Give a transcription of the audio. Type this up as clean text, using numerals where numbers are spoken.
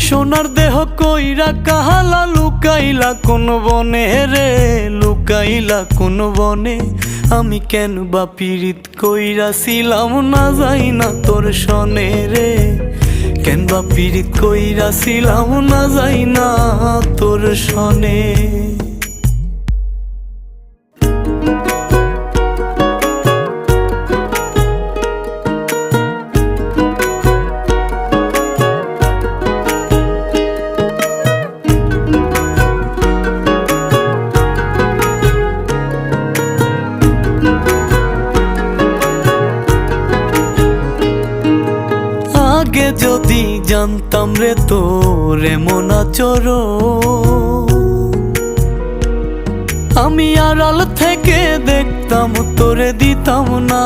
সোনার দেহ কইরা কাহালা লুকাইলা কোন বনে রে, লুকাইলা কোন বনে। আমি কেন বা পীড়িত কইরাছিলাম না যাই না তোর সনে রে, কেন বা পীড়িত কইরাছিলাম না যাই না তোর সনে। আগে যদি জানতাম রে তোর এমন আচরণ, আমি আড়াল থেকে দেখতাম তোরে দিতাম না